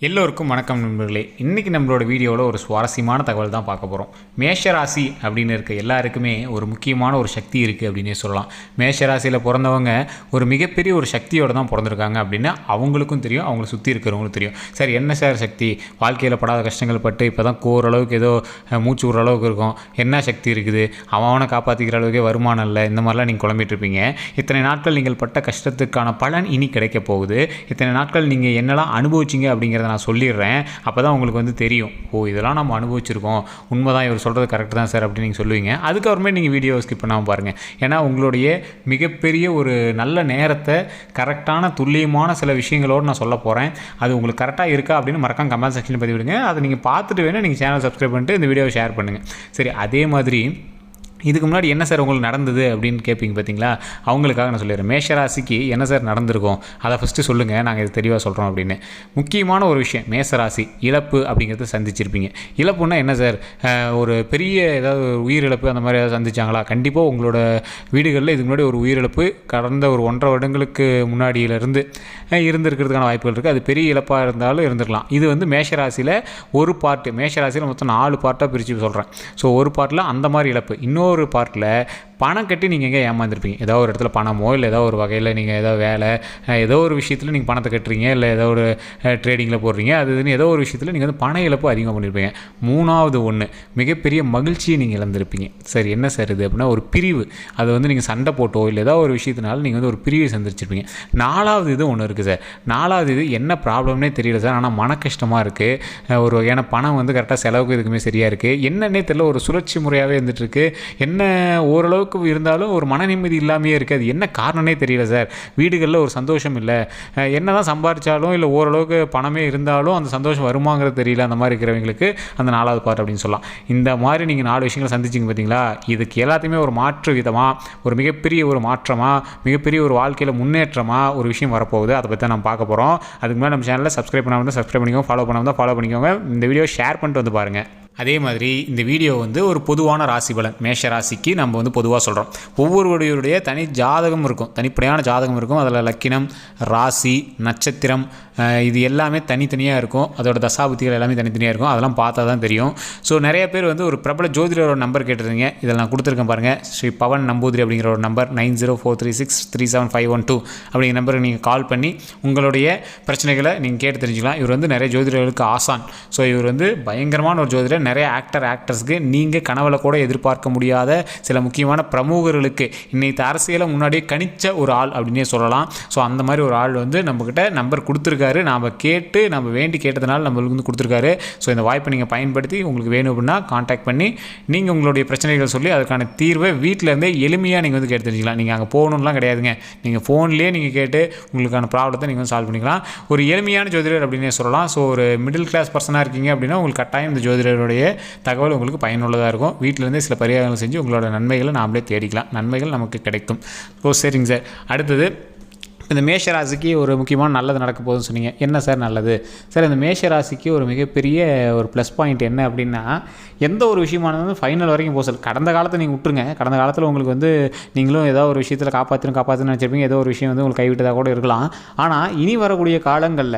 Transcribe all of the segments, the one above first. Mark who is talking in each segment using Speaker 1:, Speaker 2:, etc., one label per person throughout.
Speaker 1: எல்லோருக்கும் வணக்கம் நண்பர்களே. இன்றைக்கி நம்மளோட வீடியோவில் ஒரு சுவாரஸ்யமான தகவல் தான் பார்க்க போகிறோம். மேஷராசி அப்படின்னு இருக்க எல்லாருக்குமே ஒரு முக்கியமான ஒரு சக்தி இருக்குது அப்படின்னே சொல்லலாம். மேஷராசியில் பிறந்தவங்க ஒரு மிகப்பெரிய ஒரு சக்தியோடு தான் பிறந்திருக்காங்க அப்படின்னு அவங்களுக்கும் தெரியும், அவங்கள சுற்றி இருக்கிறவங்களுக்கும் தெரியும். சார் என்ன சார் சக்தி? வாழ்க்கையில் படாத கஷ்டங்கள் பட்டு இப்போ தான் ஓரளவுக்கு ஏதோ மூச்சு விடுற அளவுக்கு இருக்கும், என்ன சக்தி இருக்குது? அவனை காப்பாற்றிக்கிற அளவுக்கே வருமானம் இல்லை, இந்த மாதிரிலாம் நீங்கள் குழம்பிட்டு இருப்பீங்க. இத்தனை நாட்கள் நீங்கள் பட்ட கஷ்டத்துக்கான பலன் இனி கிடைக்க போகுது. இத்தனை நாட்கள் நீங்கள் என்னெல்லாம் அனுபவிச்சிங்க அப்படிங்கிறத நான் சொல்லிடுறேன். அப்போ தான் உங்களுக்கு வந்து தெரியும், இதெல்லாம் நம்ம அனுபவிச்சிருக்கோம், உண்மைதான், இவர் சொல்கிறது கரெக்டு தான் சார் அப்படின்னு நீங்கள் சொல்லுவீங்க. அதுக்கப்புறமே நீங்கள் வீடியோ ஸ்கிப் பண்ணாமல் பாருங்கள். ஏன்னா உங்களுடைய மிகப்பெரிய ஒரு நல்ல நேரத்தை கரெக்டான துல்லியமான சில விஷயங்களோடு நான் சொல்ல போகிறேன். அது உங்களுக்கு கரெக்டாக இருக்கா அப்படின்னு மறக்காம கமெண்ட் செக்ஷனில் பதிவிடுங்க. அதை நீங்கள் பார்த்துட்டு வேணால் நீங்கள் சேனல் சப்ஸ்கிரைப் பண்ணிட்டு இந்த வீடியோவை ஷேர் பண்ணுங்கள். சரி, அதே மாதிரி இதுக்கு முன்னாடி என்ன சார் உங்களுக்கு நடந்தது அப்படின்னு கேட்பீங்க பார்த்தீங்களா? அவங்களுக்காக நான் சொல்லிடுறேன். மேஷராசிக்கு என்ன சார் நடந்திருக்கும் அதை ஃபஸ்ட்டு சொல்லுங்கள், நாங்கள் இது தெளிவாக சொல்கிறோம் அப்படின்னு. முக்கியமான ஒரு விஷயம், மேஷராசி இழப்பு அப்படிங்கிறத சந்திச்சிருப்பீங்க. இழப்புன்னா என்ன சார்? ஒரு பெரிய ஏதாவது உயிரிழப்பு அந்த மாதிரி ஏதாவது சந்திச்சாங்களா? கண்டிப்பாக உங்களோட வீடுகளில் இதுக்கு முன்னாடி ஒரு உயிரிழப்பு கடந்த ஒரு 1.5 வருடங்களுக்கு முன்னாடியிலேருந்து இருந்திருக்கிறதுக்கான வாய்ப்புகள் இருக்குது. அது பெரிய இழப்பாக இருந்தாலும் இருந்திருக்கலாம். இது வந்து மேஷராசியில் ஒரு பார்ட்டு. மேஷராசியில் மொத்தம் 4 பார்ட்டாக பிரித்து சொல்கிறேன். ஸோ ஒரு பார்ட்டில் அந்த மாதிரி இழப்பு. இன்னொரு பார்ட்டில் பணம் கட்டி நீங்கள் எங்கே ஏமாந்துருப்பீங்க. ஏதோ ஒரு இடத்துல பணமோ இல்லை ஏதோ ஒரு வகையில் நீங்கள் ஏதோ வேலை ஏதோ ஒரு விஷயத்தில் நீங்கள் பணத்தை கட்டுறீங்க, இல்லை ஏதோ ஒரு ட்ரேடிங்கில் போடுறீங்க, அதுன்னு ஏதோ ஒரு விஷயத்தில் நீங்கள் வந்து பண இழப்பு அதிகமாக பண்ணியிருப்பீங்க. 3வது ஒன்று, மிகப்பெரிய மகிழ்ச்சியை நீங்கள் இழந்திருப்பீங்க. சரி, என்ன சார் இது அப்படின்னா ஒரு பிரிவு. அது வந்து நீங்கள் சண்டை போட்டோ இல்லை ஏதோ ஒரு விஷயத்தினால நீங்கள் வந்து ஒரு பிரிவை சந்திச்சிருப்பீங்க. 4வது இது ஒன்று இருக்குது சார். 4வது இது என்ன ப்ராப்ளம்னே தெரியல சார், ஆனால் மன கஷ்டமாக இருக்குது. ஒரு வகையான பணம் வந்து கரெக்டாக செலவுக்கு இதுக்குமே சரியாக இருக்குது, என்னன்னே தெரியல, ஒரு சுழற்சி முறையாகவே இருந்துகிட்ருக்கு. என்ன ஓரளவுக்கு இருந்தாலும் ஒரு மன நிம்மதி இல்லாமையே இருக்குது. அது என்ன காரணமே தெரியல சார். வீடுகளில் ஒரு சந்தோஷம் இல்லை, என்ன தான் சம்பாதிச்சாலும் இல்லை ஓரளவுக்கு பணமே இருந்தாலும் அந்த சந்தோஷம் வருமாங்கிறது தெரியல. அந்த மாதிரி இருக்கிறவங்களுக்கு அந்த 4வது பார்ட் அப்படின்னு சொல்லலாம். இந்த மாதிரி நீங்கள் 4 விஷயங்களை சந்திச்சிங்க பார்த்தீங்களா? இதுக்கு எல்லாத்தையுமே ஒரு மாற்று விதமாக, ஒரு மிகப்பெரிய ஒரு மாற்றமாக, மிகப்பெரிய ஒரு வாழ்க்கையில் முன்னேற்றமாக ஒரு விஷயம் வரப்போகுது. அதை பற்றி நம்ம பார்க்க போகிறோம். அதுக்கு மேலே நம்ம சேனலில் சப்ஸ்கிரைப் பண்ணாமல் சப்ஸ்கிரைப் பண்ணிக்கோங்க, ஃபாலோ பண்ணாமல் ஃபாலோ பண்ணிக்கோங்க. இந்த வீடியோ ஷேர் பண்ணிட்டு வந்து பாருங்கள். அதே மாதிரி இந்த வீடியோ வந்து ஒரு பொதுவான ராசி பலன். மேஷ ராசிக்கு நம்ம வந்து பொதுவாக சொல்கிறோம். ஒவ்வொருவருடைய தனி ஜாதகம் இருக்கும், தனிப்படையான ஜாதகம் இருக்கும். அதில் லக்கினம், ராசி, நட்சத்திரம் இது எல்லாமே தனித்தனியாக இருக்கும். அதோட தசாபுத்திகள் எல்லாமே தனித்தனியாக இருக்கும். அதெல்லாம் பார்த்தா தான் தெரியும். ஸோ நிறைய பேர் வந்து ஒரு பிரபல ஜோதிடரோட நம்பர் கேட்டிருந்தீங்க. இதில் நான் கொடுத்துருக்கேன் பாருங்கள். ஸ்ரீ பவன் நம்பூதிரி அப்படிங்கிற ஒரு நம்பர் 9043637512 அப்படிங்கிற நம்பருக்கு நீங்கள் கால் பண்ணி உங்களுடைய பிரச்சனைகளை நீங்கள் கேட்டு தெரிஞ்சுக்கலாம். இவர் வந்து நிறைய ஜோதிடர்களுக்கு ஆசான். ஸோ இவர் வந்து பயங்கரமான ஒரு ஜோதிடர். நிறைய ஆக்டர்ஸ்க்கு நீங்கள் கனவுல கூட எதிர்பார்க்க முடியாத சில முக்கியமான பிரமுகர்களுக்கு இன்னைக்கு அரசியலை முன்னாடியே கணிச்ச ஒரு ஆள் அப்படின்னே சொல்லலாம். ஸோ அந்த மாதிரி ஒரு ஆள் வந்து நம்மக்கிட்ட நம்பர் கொடுத்துருக்காரு. நாம் வேண்டி கேட்டதுனால நம்மளுக்கு வந்து கொடுத்துருக்காரு. ஸோ இந்த வாய்ப்பை நீங்கள் பயன்படுத்தி உங்களுக்கு வேணும் அப்படின்னா கான்டாக்ட் பண்ணி நீங்கள் உங்களுடைய பிரச்சனைகள் சொல்லி அதுக்கான தீர்வை வீட்டிலேருந்தே எளிமையாக நீங்கள் வந்து கேட்டு தெரிஞ்சுக்கலாம். நீங்கள் அங்கே போகணும்லாம் கிடையாதுங்க. நீங்கள் ஃபோன்லேயே நீங்கள் கேட்டு உங்களுக்கான ப்ராப்ளத்தை நீங்கள் வந்து சால்வ் பண்ணிக்கலாம். ஒரு எளிமையான ஜோதிடர் அப்படின்னே சொல்லலாம். ஸோ ஒரு மிடில் கிளாஸ் பர்சனாக இருக்கீங்க அப்படின்னா உங்களுக்கு கட்டாயம் இந்த ஜோதிடருடைய தகவல் உங்களுக்கு பயனுள்ளதாக இருக்கும். வீட்டிலேருந்தே சில பரிகாரங்கள் செஞ்சு உங்களோட நன்மைகளை நாமளே தேடிக்கலாம். நன்மைகள் நமக்கு கிடைக்கும். சரிங்க சார். அடுத்தது, இந்த மேஷராசிக்கு ஒரு முக்கியமான நல்லது நடக்க போகுதுன்னு சொன்னீங்க. என்ன சார் நல்லது? சார், இந்த மேஷராசிக்கு ஒரு மிகப்பெரிய ஒரு ப்ளஸ் பாயிண்ட் என்ன அப்படின்னா, எந்த ஒரு விஷயமானது ஃபைனல் வரைக்கும் போக சார். கடந்த காலத்தை நீங்கள் விட்டுருங்க. கடந்த காலத்தில் உங்களுக்கு வந்து நீங்களும் ஏதோ ஒரு விஷயத்தில் காப்பாற்றணும்னு நினச்சிருப்பீங்க. ஏதோ ஒரு விஷயம் வந்து உங்களுக்கு கைவிட்டதாக கூட இருக்கலாம். ஆனால் இனி வரக்கூடிய காலங்களில்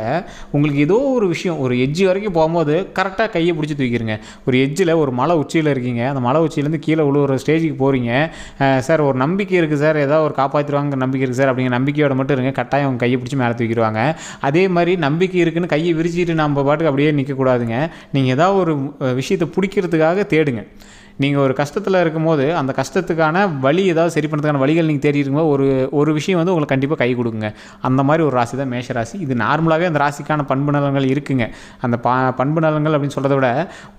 Speaker 1: உங்களுக்கு ஏதோ ஒரு விஷயம் ஒரு எட்ஜ் வரைக்கும் போகும்போது கரெக்டாக கையை பிடிச்சி தூக்கிடுங்க. ஒரு எட்ஜில் ஒரு மலை உச்சியில் இருக்கீங்க, அந்த மலை உச்சியிலேருந்து கீழே விழுவுற ஸ்டேஜுக்கு போகிறீங்க. சார் ஒரு நம்பிக்கை இருக்குது சார், ஏதோ ஒரு காப்பாற்றிடுவாங்க நம்பிக்கை இருக்குது சார் அப்படிங்கிற நம்பிக்கையோட மட்டும் கட்டாயம் அவங்க கையை பிடிச்சி மேலே தூக்கிடுவாங்க. அதே மாதிரி நம்பிக்கை இருக்குன்னு கையை விரிச்சிட்டு நம்ம பாட்டுக்கு அப்படியே நிற்கக்கூடாதுங்க. நீங்கள் ஏதாவது ஒரு விஷயத்தை பிடிக்கிறதுக்காக தேடுங்க. நீங்கள் ஒரு கஷ்டத்தில் இருக்கும்போது அந்த கஷ்டத்துக்கான வழி ஏதாவது சரி பண்ணுறதுக்கான வழிகள் நீங்கள் தேடி இருக்கும்போது ஒரு விஷயம் வந்து உங்களுக்கு கண்டிப்பாக கை கொடுக்குங்க. அந்த மாதிரி ஒரு ராசி தான் மேஷராசி. இது நார்மலாகவே அந்த ராசிக்கான பண்பு நலங்கள் இருக்குங்க. அந்த பண்பு நலங்கள் அப்படின்னு சொல்கிறத விட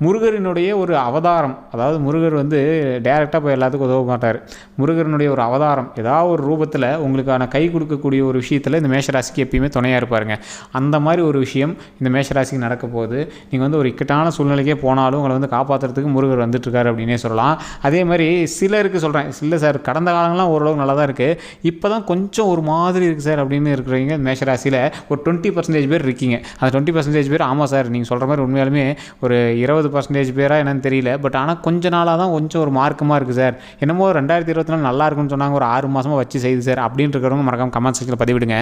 Speaker 1: முருகரினுடைய ஒரு அவதாரம். அதாவது முருகர் வந்து டைரெக்டாக போய் எல்லாத்துக்கும் உதவ மாட்டார். முருகரினுடைய ஒரு அவதாரம் ஏதாவது ஒரு ரூபத்தில் உங்களுக்கான கை கொடுக்கக்கூடிய ஒரு விஷயத்தில் இந்த மேஷராசிக்கு எப்பயுமே துணையாக இருப்பாருங்க. அந்த மாதிரி ஒரு விஷயம் இந்த மேஷராசிக்கு நடக்க போகுது. நீங்கள் வந்து ஒரு இக்கட்டான சூழ்நிலைக்கே போனாலும் உங்களை வந்து காப்பாற்றுறதுக்கு முருகர் வந்துட்டுருக்காரு அப்படின்னு அப்படின்னே சொல்லலாம். அதே மாதிரி சிலருக்கு சொல்கிறேன், இல்லை சார் கடந்த காலங்கள்லாம் ஓரளவுக்கு நல்லா தான் இருக்குது, இப்போ தான் கொஞ்சம் ஒரு மாதிரி இருக்குது சார் அப்படின்னு இருக்கிறவங்க மேஷராசியில் ஒரு 20% பேர் இருக்கீங்க. அந்த 20% பேர் ஆமாம் சார் நீங்கள் சொல்கிற மாதிரி உண்மையாலுமே ஒரு 20% பேராக என்னன்னு தெரியல, பட் ஆனால் கொஞ்ச நாளாக தான் கொஞ்சம் ஒரு மார்க்கமாக இருக்குது சார், என்னமோ 2024 நல்லா இருக்குன்னு சொன்னாங்க, ஒரு 6 மாதமாக வச்சு செய்யுது சார் அப்படின்னு இருக்கிறவங்க மறக்காம கமெண்ட் செக்ஷனில் பதிவிடுங்க.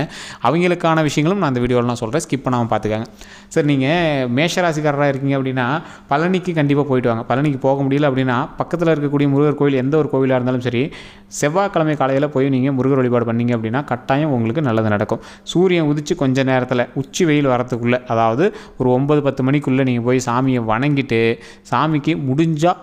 Speaker 1: அவங்களுக்கான விஷயங்களும் நான் இந்த வீடியோவில் நான் சொல்கிறேன், ஸ்கிப் பண்ணாமல் பார்த்துக்காங்க. சார் நீங்கள் மேஷராசிக்காரராக இருக்கீங்க அப்படின்னா பழனிக்கு கண்டிப்பாக போயிட்டு வாங்க. பழனிக்கு போக முடியல அப்படின்னா பக்கத்தில் இருக்கக்கூடிய முருகர் கோயில் எந்த ஒரு கோயிலாக இருந்தாலும் சரி, செவ்வாய்க்கிழமை காலையில் போய் நீங்கள் முருகர் வழிபாடு பண்ணிங்க அப்படின்னா கட்டாயம் உங்களுக்கு நல்லது நடக்கும். சூரியன் உதித்து கொஞ்ச நேரத்தில் உச்சி வெயில் வரத்துக்குள்ளே, அதாவது ஒரு 9-10 மணிக்குள்ளே நீங்கள் போய் சாமியை வணங்கிட்டு, சாமிக்கு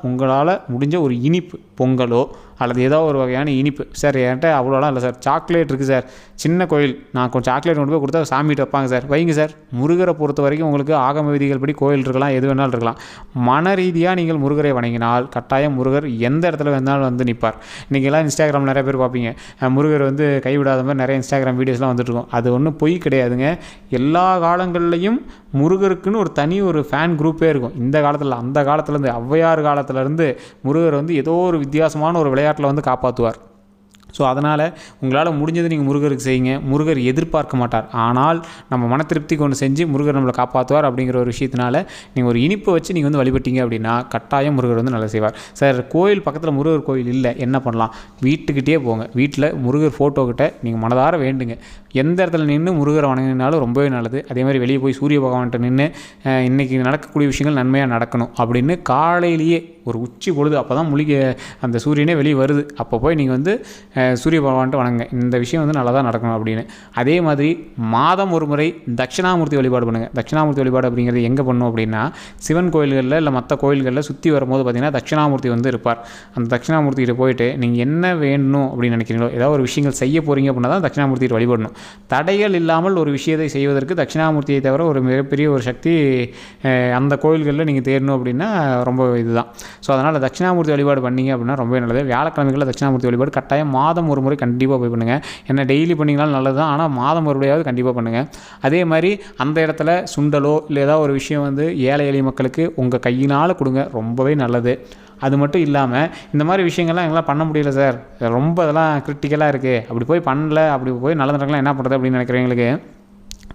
Speaker 1: உங்களால் முடிஞ்ச ஒரு இனிப்பு பொங்கலோ அல்லது ஏதோ ஒரு வகையான இனிப்பு, சார் என்கிட்ட அவ்வளோலாம் இல்லை சார், சாக்லேட் இருக்குது சார், சின்ன கோயில், நான் கொஞ்சம் சாக்லேட் கொண்டு போய் கொடுத்தா சாமிகிட்ட வைப்பாங்க சார், வைங்க சார். முருகரை பொறுத்த வரைக்கும் உங்களுக்கு ஆகம விதிகள் படி கோயில் இருக்கலாம், எது வேணாலும் இருக்கலாம். மன ரீதியாக நீங்கள் முருகரை வணங்கினால் கட்டாயம் முருகர் எந்த இடத்துல வேணாலும் வந்து நிற்பார். இன்றைக்கெல்லாம் இன்ஸ்டாகிராமில் நிறைய பேர் பார்ப்பீங்க, முருகர் வந்து கைவிடாத மாதிரி நிறைய இன்ஸ்டாகிராம் வீடியோஸ்லாம் வந்துட்டுருக்கும். அது ஒன்றும் பொய் கிடையாதுங்க. எல்லா காலங்கள்லையும் முருகருக்குன்னு ஒரு தனி ஒரு ஃபேன் குரூப்பே இருக்கும். இந்த காலத்தில் அந்த காலத்துலேருந்து ஔவையார் காலத்துலேருந்து முருகர் வந்து ஏதோ ஒரு வித்தியாசமான ஒரு விளையாட்டில் வந்து காப்பாற்றுவார். ஸோ அதனால் உங்களால் முடிஞ்சது நீங்கள் முருகருக்கு செய்யுங்க. முருகர் எதிர்பார்க்க மாட்டார், ஆனால் நம்ம மன திருப்திக்கு ஒன்று செஞ்சு முருகர் நம்மளை காப்பாற்றுவார் அப்படிங்கிற ஒரு விஷயத்தினால நீங்கள் ஒரு இனிப்பை வச்சு நீங்கள் வந்து வழிபட்டீங்க அப்படின்னா கட்டாயம் முருகர் வந்து நல்லா செய்வார். சார் கோயில் பக்கத்தில் முருகர் கோயில் இல்லை, என்ன பண்ணலாம்? வீட்டுக்கிட்டே போங்க, வீட்டில் முருகர் ஃபோட்டோக்கிட்ட நீங்கள் மனதார வேண்டுங்க. எந்த இடத்துல நின்று முருகரை வணங்கினாலும் ரொம்பவே நல்லது. அதே மாதிரி வெளியே போய் சூரிய பகவான்கிட்ட நின்று இன்றைக்கி நடக்கக்கூடிய விஷயங்கள் நன்மையாக நடக்கணும் அப்படின்னு காலையிலேயே ஒரு உச்சி பொழுது, அப்போ தான் அந்த சூரியனே வெளியே வருது, அப்போ போய் நீங்கள் வந்து சூரிய பகவான்ட்டு வணங்குங்க. இந்த விஷயம் வந்து நல்லா தான் நடக்கணும் அப்படின்னு. அதே மாதிரி மாதம் ஒரு முறை தட்சிணாமூர்த்தி வழிபாடு பண்ணுங்கள். தட்சிணாமூர்த்தி வழிபாடு அப்படிங்கிறது எங்கே பண்ணணும் அப்படின்னா, சிவன் கோயில்களில் இல்லை மற்ற கோயில்களில் சுற்றி வரும்போது பார்த்திங்கன்னா தட்சிணாமூர்த்தி வந்து இருப்பார். அந்த தட்சிணாமூர்த்திகிட்ட போயிட்டு நீங்கள் என்ன வேணும் அப்படின்னு நினைக்கிறீங்களோ, ஏதாவது ஒரு விஷயங்கள் செய்ய போகிறீங்க அப்படின்னா தான் தட்சிணாமூர்த்தியை வழிபடணும். தடைகள் இல்லாமல் ஒரு விஷயத்தை செய்வதற்கு தட்சிணாமூர்த்தியை தவிர ஒரு மிகப்பெரிய ஒரு சக்தி அந்த கோயில்களில் நீங்கள் தேடணும் அப்படின்னா ரொம்ப இதுதான். ஸோ அதனால் தட்சிணாமூர்த்தி வழிபாடு பண்ணிங்க அப்படின்னா ரொம்பவே நல்லது. வியாழக்கிழமைகளில் தட்சிணாமூர்த்தி வழிபாடு கட்டாயம் மாதம் ஒரு முறை கண்டிப்பாக போய் பண்ணுங்கள். ஏன்னா டெய்லி பண்ணிங்கனாலும் நல்லது தான், ஆனால் மாதம் ஒரு முறையாவது கண்டிப்பாக பண்ணுங்கள். அதே மாதிரி அந்த இடத்துல சுண்டலோ இல்லை ஏதாவது ஒரு விஷயம் வந்து ஏழை எளிய மக்களுக்கு உங்கள் கையினால் கொடுங்க, ரொம்பவே நல்லது. அது மட்டும் இல்லாமல் இந்த மாதிரி விஷயங்கள்லாம் எங்களால் பண்ண முடியல சார், ரொம்ப இதெல்லாம் கிரிட்டிக்கலாக இருக்குது, அப்படி போய் பண்ணல, அப்படி போய் நல்லது நடக்கலாம், என்ன பண்ணுறது அப்படின்னு நினைக்கிறவங்களுக்கு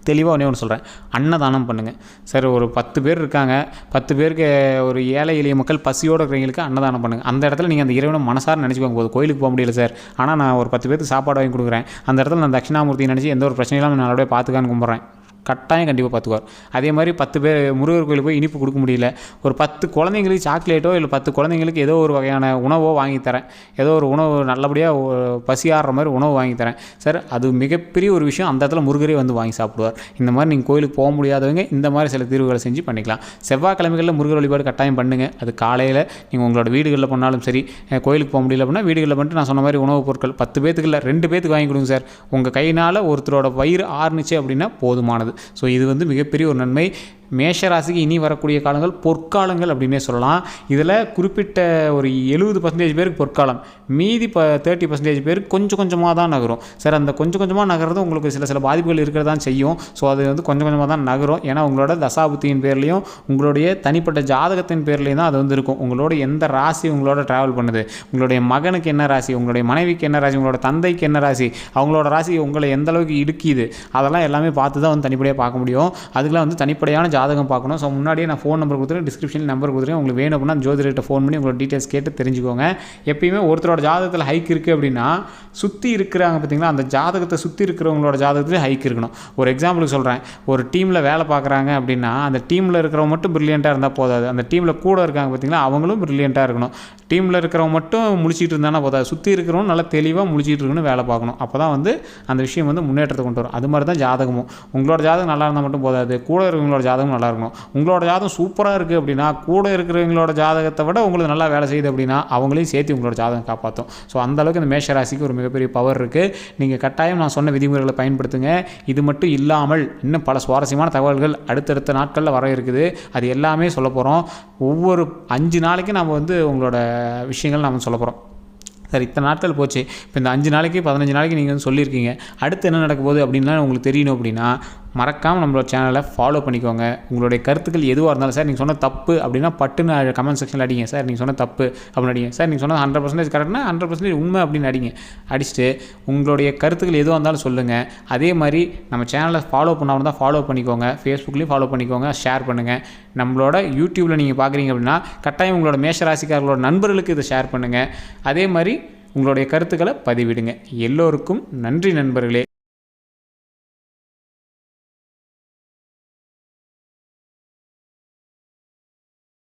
Speaker 1: தெளிவாக ஒன்று சொல்கிறேன், அன்னதானம் பண்ணுங்கள். சார் ஒரு 10 பேர் இருக்காங்க, 10 பேருக்கு ஒரு ஏழை எளிய மக்கள் பசியோடு இருக்கிறவங்களுக்கு அன்னதானம் பண்ணுங்கள். அந்த இடத்துல நீங்கள் அந்த இறைவனை மனசார நினச்சிக்கோங்க. போது கோயிலுக்கு போக முடியல சார், ஆனால் நான் ஒரு 10 பேருக்கு சாப்பாடு வாங்கி கொடுக்குறேன், அந்த இடத்துல நான் தட்சிணாமூர்த்தி நினச்சி எந்த ஒரு பிரச்சனையிலும் நான் நல்லபடியாக பார்த்துக்கான்னு கும்பிட்றேன், கட்டாயம் கண்டிப்பாக பார்த்துக்குவார். அதே மாதிரி 10 பேர் முருகர் கோயிலுக்கு போய் இனிப்பு கொடுக்க முடியல, ஒரு 10 குழந்தைங்களுக்கு சாக்லேட்டோ இல்லை 10 குழந்தைங்களுக்கு ஏதோ ஒரு வகையான உணவோ வாங்கி தரேன், ஏதோ ஒரு உணவு நல்லபடியாக பசியாடுற மாதிரி உணவு வாங்கி தரேன் சார், அது மிகப்பெரிய ஒரு விஷயம். அந்த இடத்துல முருகரே வந்து வாங்கி சாப்பிடுவார். இந்த மாதிரி நீங்கள் கோயிலுக்கு போக முடியாதவங்க இந்த மாதிரி சில தீர்வுகளை செஞ்சு பண்ணிக்கலாம். செவ்வாய்க்கிழமைகளில் முருகர் வழிபாடு கட்டாயம் பண்ணுங்கள். அது காலையில் நீங்கள் உங்களோட வீடுகளில் பண்ணாலும் சரி, கோயிலுக்கு போக முடியல அப்படின்னா வீடுகளில் பண்ணிட்டு நான் சொன்ன மாதிரி உணவுப் பொருட்கள் 10 பேத்துக்கு இல்லை 2 பேத்துக்கு வாங்கி கொடுங்க சார். உங்கள் கையினால் ஒருத்தரோட வயிறு ஆறுனுச்சு அப்படின்னா போதுமானது. ஸோ இது வந்து மிகப்பெரிய ஒரு நன்மை. மேஷராசிக்கு இனி வரக்கூடிய காலங்கள் பொற்காலங்கள் அப்படின்னே சொல்லலாம். இதில் குறிப்பிட்ட ஒரு 70% பேருக்கு பொற்காலம், மீதி 30% பேருக்கு கொஞ்சம் கொஞ்சமாக தான் நகரும். சார் அந்த கொஞ்சம் கொஞ்சமாக நகர்றது உங்களுக்கு சில பாதிப்புகள் இருக்கிறதான் செய்யும். ஸோ அது வந்து கொஞ்சம் கொஞ்சமாக தான் நகரும். ஏன்னா உங்களோட தசாபுத்தியின் பேர்லேயும் உங்களுடைய தனிப்பட்ட ஜாதகத்தின் பேர்லேயும் தான் அது வந்து இருக்கும். உங்களோட எந்த ராசி உங்களோட ட்ராவல் பண்ணுது, உங்களுடைய மகனுக்கு என்ன ராசி, உங்களுடைய மனைவிக்கு என்ன ராசி, உங்களோட தந்தைக்கு என்ன ராசி, அவங்களோட ராசி உங்களை எந்த அளவுக்கு இடுக்கிது, அதெல்லாம் எல்லாமே பார்த்து தான் வந்து தனிப்படையாக பார்க்க முடியும். அதுக்கெல்லாம் வந்து தனிப்படையான ஜாதகம் பார்க்கணும். ஸோ முன்னாடியே நான் ஃபோன் நம்பர் கொடுத்துருக்கேன், டிஸ்கிரிப்ஷனில் நம்பர் கொடுத்துருக்கேன். உங்களுக்கு வேணும் அப்படின்னா ஜோதிடர்கிட்ட ஃபோன் பண்ணி உங்களோட டீட்டெயில்ஸ் கேட்டு தெரிஞ்சுக்கோங்க. எப்பயுமே ஒருத்தரோட ஜாதகத்தில் ஹைக் இருக்குது அப்படின்னா சுற்றி இருக்கிறாங்க பார்த்தீங்களா, அந்த ஜாதகத்தை சுற்றி இருக்கிறவங்களோட ஜாதகத்தில் ஹைக் இருக்கணும். ஒரு எக்ஸாம்பிளுக்கு சொல்கிறேன், ஒரு டீமில் வேலை பார்க்குறாங்க அப்படின்னா அந்த டீமில் இருக்கிறவங்க மட்டும் பிரில்லியண்ட்டாக இருந்தால் போதாது, அந்த டீமில் கூட இருக்காங்க பார்த்தீங்களா அவங்களும் பிரில்லியண்ட்டாக இருக்கணும். டீமில் இருக்கிறவங்க மட்டும் முழிச்சிட்டு இருந்தானா போதாது, சுற்றி இருக்கிறவங்க நல்லா தெளிவாக முழிச்சிட்டு இருக்கணும், வேலை பார்க்கணும். அப்போ தான் வந்து அந்த விஷயம் வந்து முன்னேற்றத்தை கொண்டு வரும். அது மாதிரி தான் ஜாதகமும், உங்களோட ஜாதகம் நல்லா இருந்தால் மட்டும் போதாது, கூட இருக்கிறவங்களோட ஜாதகம் நல்லா இருக்கணும். உங்களோட ஜாதகம் சூப்பராக இருக்குது அப்படின்னா கூட இருக்கிறவங்களோட ஜாதகத்தை விட உங்களுக்கு நல்லா வேலை செய்யுது அப்படின்னா அவங்களையும் சேர்த்து உங்களோட ஜாதகம் காப்பாற்றும். ஸோ அந்தளவுக்கு இந்த மேஷராசிக்கு ஒரு மிகப்பெரிய பவர் இருக்குது. நீங்கள் கட்டாயம் நான் சொன்ன விதிமுறைகளை பயன்படுத்துங்க. இது மட்டும் இல்லாமல் இன்னும் பல சுவாரஸ்யமான தகவல்கள் அடுத்தடுத்த நாட்களில் வர இருக்குது. அது எல்லாமே சொல்ல போகிறோம். ஒவ்வொரு 5 நாளைக்கு நம்ம வந்து உங்களோட விஷயங்கள் நம்ம சொல்ல போகிறோம். சார் இத்தனை நாட்கள் போச்சு, இப்போ இந்த 5 நாளைக்கு 15 நாளைக்கு நீங்கள் வந்து சொல்லியிருக்கீங்க, அடுத்து என்ன நடக்க போகுது அப்படின்லாம் உங்களுக்கு தெரியணும் அப்படின்னா மறக்காமல் நம்மளோட சேனலை ஃபாலோ பண்ணிக்கோங்க. உங்களுடைய கருத்துக்கள் எதுவாக இருந்தாலும் சார் நீங்கள் சொன்ன தப்பு அப்படின்னா பட்டுன்னு கமெண்ட் செக்ஷனில் அடிங்க. சார் நீங்கள் சொன்ன தப்பு அப்படின்னு அடிங்க. சார் நீங்கள் சொன்னது 100% கரெக்ட்னா 100% உண்மை அப்படின்னு அடிச்சுட்டு உங்களுடைய கருத்துக்கள் எதுவாக இருந்தாலும் சொல்லுங்கள். அதே மாதிரி நம்ம சேனலை ஃபாலோ பண்ணாமல் தான் ஃபாலோ பண்ணிக்கோங்க. ஃபேஸ்புக்லேயும் ஃபாலோ பண்ணிக்கோங்க, ஷேர் பண்ணுங்கள். நம்மளோட யூடியூப்பில் நீங்கள் பார்க்குறீங்க அப்படின்னா கட்டாயம் உங்களோட மேஷராசிக்காரர்களோட நண்பர்களுக்கு இதை ஷேர் பண்ணுங்கள். அதே மாதிரி உங்களுடைய கருத்துக்களை பதிவிடுங்க. எல்லோருக்கும் நன்றி நண்பர்களே.